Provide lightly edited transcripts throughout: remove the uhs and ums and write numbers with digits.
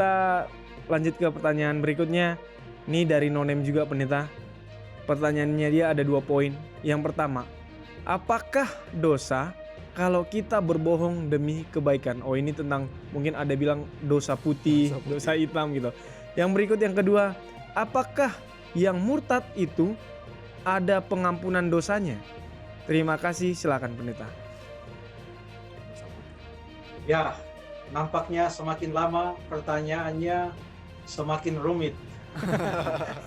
kita lanjut ke pertanyaan berikutnya. Ini dari Nonem juga, pendeta. Pertanyaannya dia ada 2 poin. Yang pertama, apakah dosa kalau kita berbohong demi kebaikan? Oh, ini tentang mungkin ada bilang dosa putih, dosa hitam gitu. Yang berikut yang kedua, apakah yang murtad itu ada pengampunan dosanya? Terima kasih, silakan pendeta. Ya, nampaknya semakin lama pertanyaannya semakin rumit.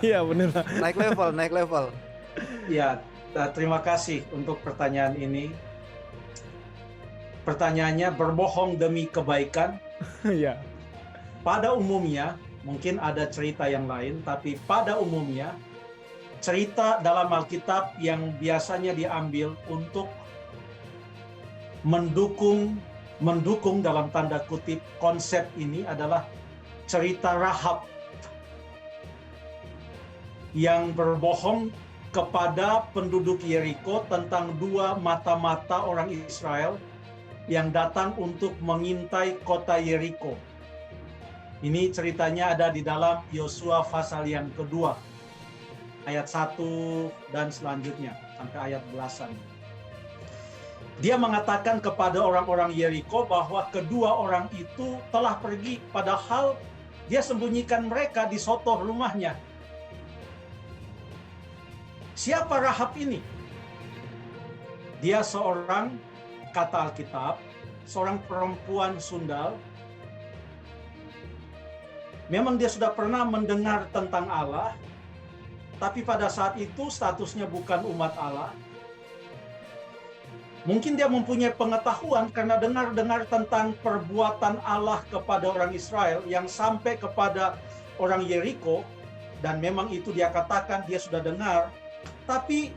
Iya, benar. Naik level. Ya, terima kasih untuk pertanyaan ini. Pertanyaannya berbohong demi kebaikan. Iya. Pada umumnya, mungkin ada cerita yang lain, tapi pada umumnya cerita dalam Alkitab yang biasanya diambil untuk mendukung dalam tanda kutip konsep ini adalah cerita Rahab yang berbohong kepada penduduk Yeriko tentang 2 mata-mata orang Israel yang datang untuk mengintai kota Yeriko. Ini ceritanya ada di dalam Yosua pasal yang kedua, ayat 1 dan selanjutnya sampai ayat belasan. Dia mengatakan kepada orang-orang Yeriko bahwa kedua orang itu telah pergi, padahal dia sembunyikan mereka di sotoh rumahnya. Siapa Rahab ini? Dia seorang, kata Alkitab, seorang perempuan sundal. Memang dia sudah pernah mendengar tentang Allah, tapi pada saat itu statusnya bukan umat Allah. Mungkin dia mempunyai pengetahuan karena dengar-dengar tentang perbuatan Allah kepada orang Israel yang sampai kepada orang Yeriko, dan memang itu dia katakan dia sudah dengar, tapi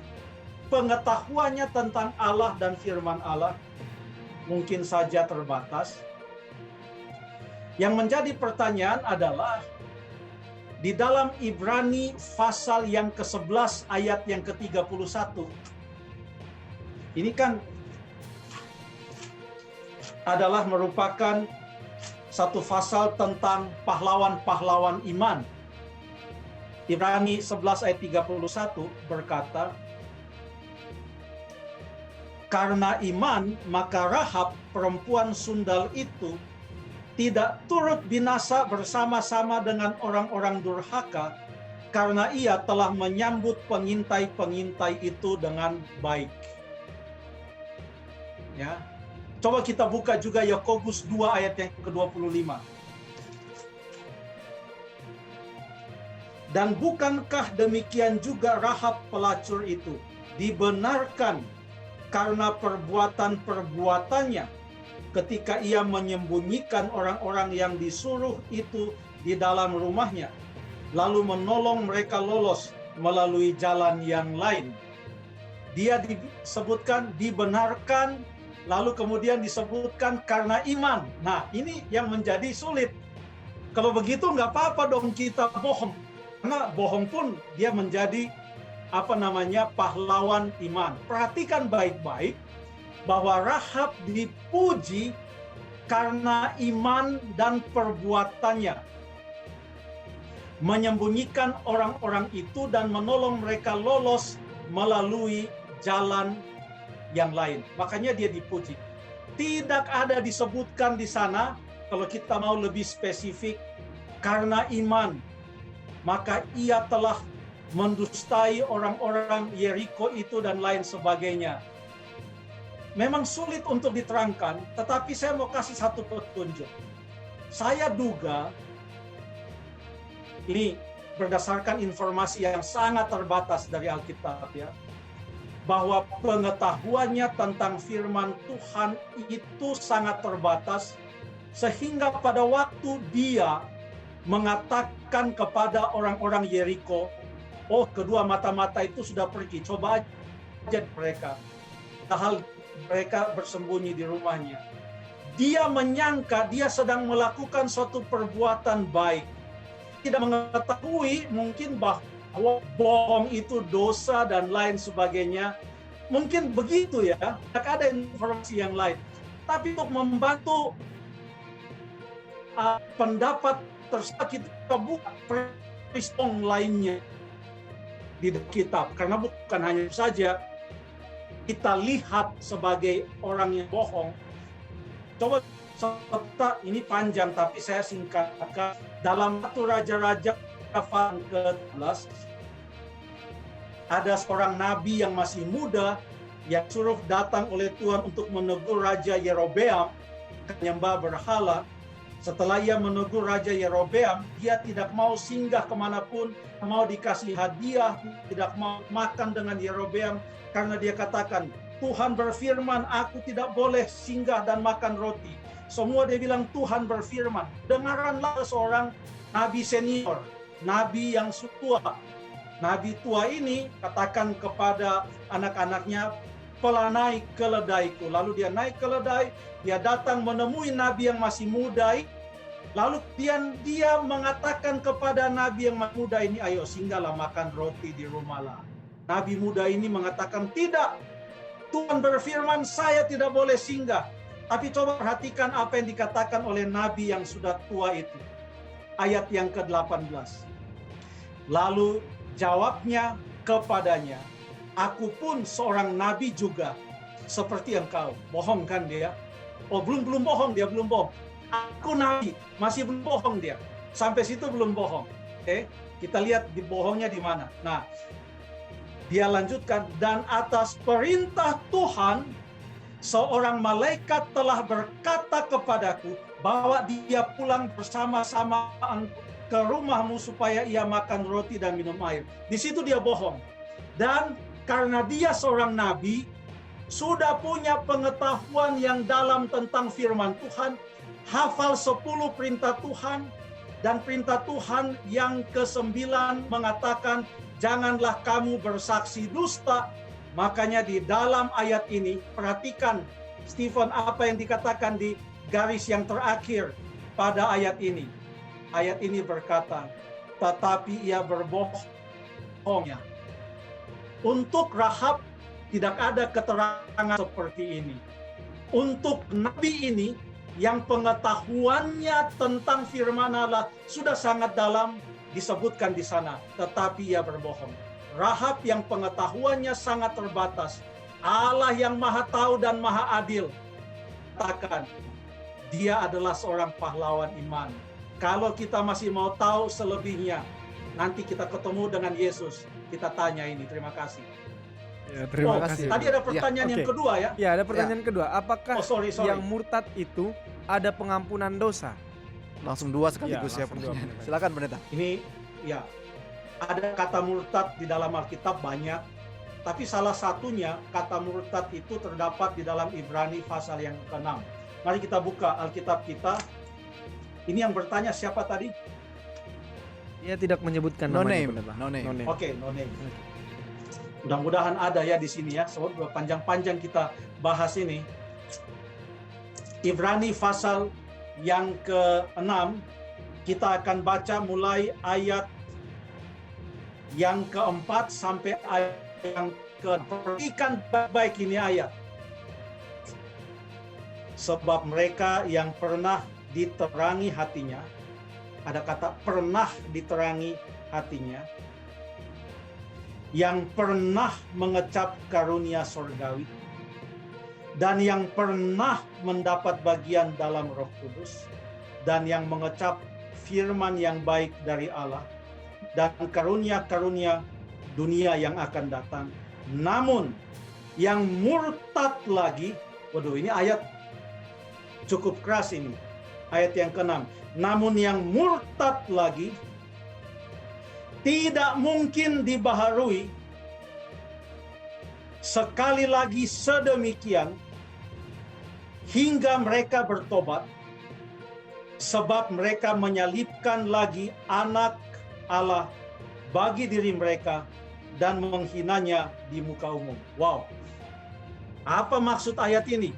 pengetahuannya tentang Allah dan firman Allah mungkin saja terbatas. Yang menjadi pertanyaan adalah di dalam Ibrani pasal yang ke-11 ayat yang ke-31. Ini kan adalah merupakan satu pasal tentang pahlawan-pahlawan iman. Ibrani 11 ayat 31 berkata, karena iman maka Rahab perempuan sundal itu tidak turut binasa bersama-sama dengan orang-orang durhaka, karena ia telah menyambut pengintai-pengintai itu dengan baik. Ya. Coba kita buka juga Yakobus 2 ayat yang ke-25. Dan bukankah demikian juga Rahab pelacur itu dibenarkan karena perbuatan-perbuatannya ketika ia menyembunyikan orang-orang yang disuruh itu di dalam rumahnya, lalu menolong mereka lolos melalui jalan yang lain. Dia disebutkan dibenarkan, lalu kemudian disebutkan karena iman. Nah, ini yang menjadi sulit. Kalau begitu nggak apa-apa dong kita bohong. Karena bohong pun dia menjadi pahlawan iman. Perhatikan baik-baik bahwa Rahab dipuji karena iman dan perbuatannya. Menyembunyikan orang-orang itu dan menolong mereka lolos melalui jalan yang lain. Makanya dia dipuji. Tidak ada disebutkan di sana, kalau kita mau lebih spesifik, karena iman maka ia telah mendustai orang-orang Yeriko itu dan lain sebagainya. Memang sulit untuk diterangkan, tetapi saya mau kasih satu petunjuk. Saya duga, ini berdasarkan informasi yang sangat terbatas dari Alkitab ya, bahwa pengetahuannya tentang firman Tuhan itu sangat terbatas, sehingga pada waktu dia mengatakan kepada orang-orang Yeriko, oh kedua mata-mata itu sudah pergi, coba aja mereka. Padahal mereka bersembunyi di rumahnya. Dia menyangka dia sedang melakukan suatu perbuatan baik. Tidak mengetahui mungkin bahwa bohong itu dosa dan lain sebagainya. Mungkin begitu ya, tidak ada informasi yang lain. Tapi untuk membantu pendapat terserah kita buka peristiwa lainnya di kitab. Karena bukan hanya saja kita lihat sebagai orang yang bohong. Coba serta ini panjang tapi saya singkatkan. Dalam satu Raja-Raja pasal ke-11 ada seorang nabi yang masih muda yang suruh datang oleh Tuhan untuk menegur Raja Yerobeam menyembah berhala. Setelah ia menegur Raja Yerobeam, dia tidak mau singgah kemanapun, mau dikasih hadiah, tidak mau makan dengan Yerobeam karena dia katakan, Tuhan berfirman, aku tidak boleh singgah dan makan roti. Semua dia bilang Tuhan berfirman. Dengarkanlah seorang nabi senior, nabi yang tua. Nabi tua ini katakan kepada anak-anaknya, "Pelah naik keledaiku." Lalu dia naik keledai, dia datang menemui nabi yang masih muda. Lalu dia mengatakan kepada nabi yang masih muda ini, "Ayo singgahlah makan roti di rumahlah." Nabi muda ini mengatakan, "Tidak, Tuhan berfirman saya tidak boleh singgah." Tapi coba perhatikan apa yang dikatakan oleh nabi yang sudah tua itu. Ayat yang ke-18. Lalu jawabnya kepadanya, "Aku pun seorang nabi juga, seperti engkau." Bohong kan dia? Oh, belum bohong dia, belum bohong. Aku nabi, masih belum bohong dia. Sampai situ belum bohong. Oke, kita lihat di bohongnya di mana. Nah, dia lanjutkan, "Dan atas perintah Tuhan, seorang malaikat telah berkata kepadaku, bawa dia pulang bersama-sama ke rumahmu supaya ia makan roti dan minum air." Di situ dia bohong. Dan karena dia seorang nabi, sudah punya pengetahuan yang dalam tentang firman Tuhan, hafal 10 perintah Tuhan, dan perintah Tuhan yang ke-9 mengatakan, janganlah kamu bersaksi dusta. Makanya di dalam ayat ini, perhatikan Stephen apa yang dikatakan di garis yang terakhir pada ayat ini. Ayat ini berkata, tetapi ia berbohongnya. Untuk Rahab tidak ada keterangan seperti ini. Untuk nabi ini yang pengetahuannya tentang firman Allah sudah sangat dalam disebutkan di sana, tetapi ia berbohong. Rahab yang pengetahuannya sangat terbatas, Allah yang maha tahu dan maha adil, katakan dia adalah seorang pahlawan iman. Kalau kita masih mau tahu selebihnya, nanti kita ketemu dengan Yesus, kita tanya ini. Terima kasih. Ya, terima kasih. Tadi ada pertanyaan yang kedua ya? Ya, ada pertanyaan kedua. Apakah sorry. yang murtad itu ada pengampunan dosa? Langsung dua sekaligus ya pertanyaan. Silakan pendeta. Ini ya, ada kata murtad di dalam Alkitab banyak, tapi salah satunya kata murtad itu terdapat di dalam Ibrani pasal yang ke-6. Mari kita buka Alkitab kita. Ini yang bertanya siapa tadi? Dia tidak menyebutkan No namanya. name. No name. Oke, no name. Mudah-mudahan ada ya di sini ya. Sebab panjang-panjang kita bahas ini. Ibrani pasal yang ke-6, kita akan baca mulai ayat yang ke-4 sampai ayat yang ke-6. Baik ini ayat. Sebab mereka yang pernah diterangi hatinya, ada kata pernah diterangi hatinya, yang pernah mengecap karunia surgawi, dan yang pernah mendapat bagian dalam Roh Kudus, dan yang mengecap firman yang baik dari Allah, dan karunia-karunia dunia yang akan datang. Namun yang murtad lagi, waduh ini ayat cukup keras ini. Ayat yang ke-6. Namun yang murtad lagi tidak mungkin dibaharui sekali lagi sedemikian hingga mereka bertobat, sebab mereka menyalibkan lagi anak Allah bagi diri mereka dan menghinanya di muka umum. Wow. Apa maksud ayat ini?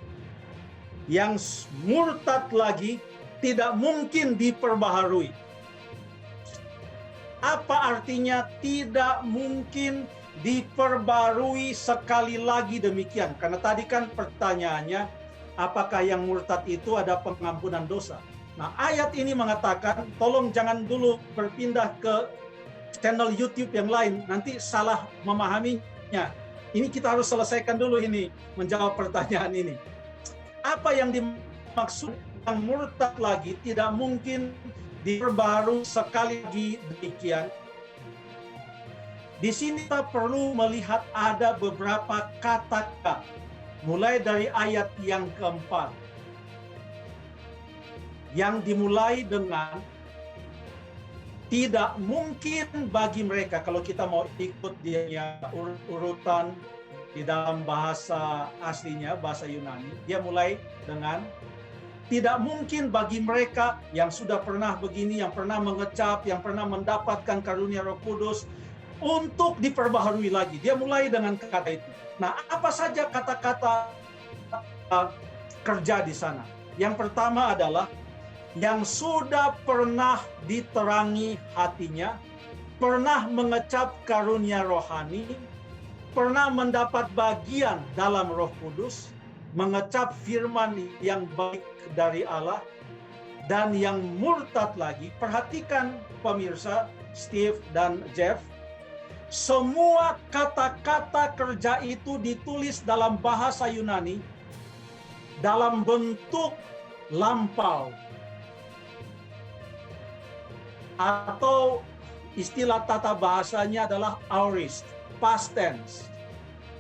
Yang murtad lagi tidak mungkin diperbaharui. Apa artinya tidak mungkin diperbarui sekali lagi demikian? Karena tadi kan pertanyaannya, apakah yang murtad itu ada pengampunan dosa? Nah, ayat ini mengatakan, tolong jangan dulu berpindah ke channel YouTube yang lain, nanti salah memahaminya. Ini kita harus selesaikan dulu ini, menjawab pertanyaan ini. Apa yang dimaksud yang murtad lagi tidak mungkin diperbarui sekali lagi demikian. Di sini kita perlu melihat ada beberapa kata-kata, mulai dari ayat yang keempat, yang dimulai dengan tidak mungkin bagi mereka, kalau kita mau ikut dia urutan di dalam bahasa aslinya, bahasa Yunani, dia mulai dengan tidak mungkin bagi mereka yang sudah pernah begini, yang pernah mengecap, yang pernah mendapatkan karunia Roh Kudus, untuk diperbaharui lagi. Dia mulai dengan kata itu. Nah, apa saja kata-kata kerja di sana? Yang pertama adalah yang sudah pernah diterangi hatinya, pernah mengecap karunia rohani, pernah mendapat bagian dalam Roh Kudus, mengecap firman yang baik dari Allah, dan yang murtad lagi. Perhatikan pemirsa, Steve dan Jeff, semua kata-kata kerja itu ditulis dalam bahasa Yunani dalam bentuk lampau, atau istilah tata bahasanya adalah aorist, past tense,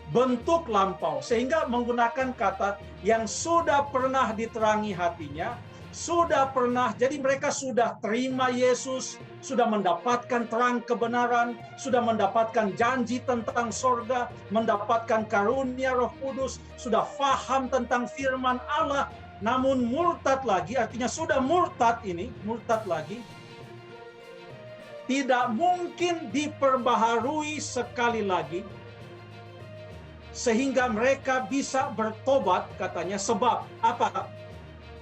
bentuk lampau, sehingga menggunakan kata yang sudah pernah diterangi hatinya, sudah pernah, jadi mereka sudah terima Yesus, sudah mendapatkan terang kebenaran, sudah mendapatkan janji tentang sorga, mendapatkan karunia Roh Kudus, sudah faham tentang firman Allah, namun murtad lagi, artinya sudah murtad ini, murtad lagi, tidak mungkin diperbaharui sekali lagi, sehingga mereka bisa bertobat, katanya. Sebab apa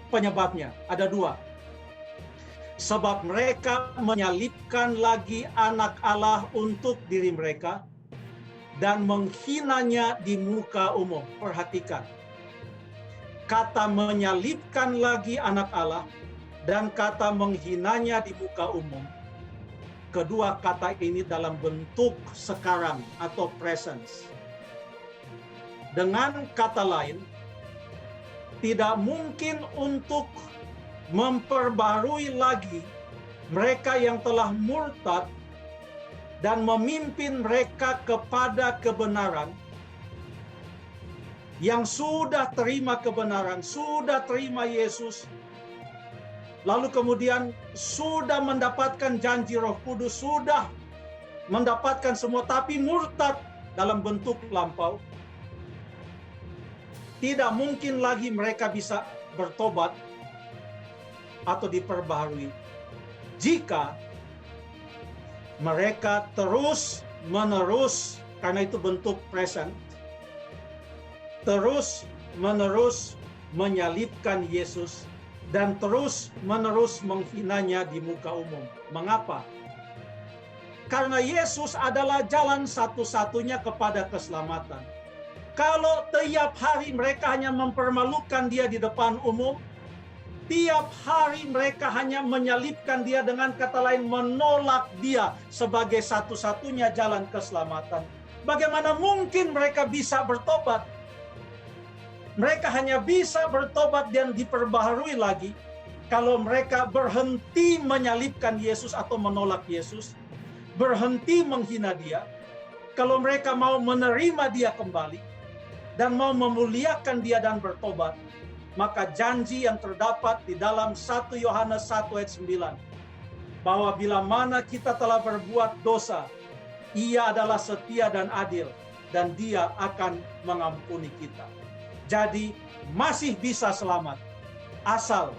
penyebabnya? Ada dua. Sebab mereka menyalibkan lagi anak Allah untuk diri mereka dan menghinanya di muka umum. Perhatikan. Kata menyalibkan lagi anak Allah dan kata menghinanya di muka umum. Kedua kata ini dalam bentuk sekarang atau presence. Dengan kata lain, tidak mungkin untuk memperbarui lagi mereka yang telah murtad dan memimpin mereka kepada kebenaran, yang sudah terima kebenaran, sudah terima Yesus, lalu kemudian sudah mendapatkan janji Roh Kudus, sudah mendapatkan semua, tapi murtad dalam bentuk lampau. Tidak mungkin lagi mereka bisa bertobat atau diperbaharui jika mereka terus-menerus, karena itu bentuk present, terus-menerus menyalibkan Yesus dan terus-menerus menghinanya di muka umum. Mengapa? Karena Yesus adalah jalan satu-satunya kepada keselamatan. Kalau tiap hari mereka hanya mempermalukan dia di depan umum, tiap hari mereka hanya menyalibkan dia, dengan kata lain menolak dia sebagai satu-satunya jalan keselamatan, bagaimana mungkin mereka bisa bertobat? Mereka hanya bisa bertobat dan diperbaharui lagi kalau mereka berhenti menyalibkan Yesus atau menolak Yesus, berhenti menghina dia. Kalau mereka mau menerima dia kembali dan mau memuliakan dia dan bertobat, maka janji yang terdapat di dalam 1 Yohanes 1 ayat 9, bahwa bila mana kita telah berbuat dosa, ia adalah setia dan adil, dan dia akan mengampuni kita. Jadi masih bisa selamat, asal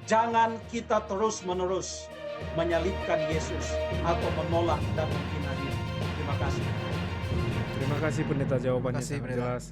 jangan kita terus-menerus menyalibkan Yesus atau menolak dan menghina dia. Terima kasih. Terima kasih pendeta, jawabannya Terima kasih, sangat pendeta. jelas.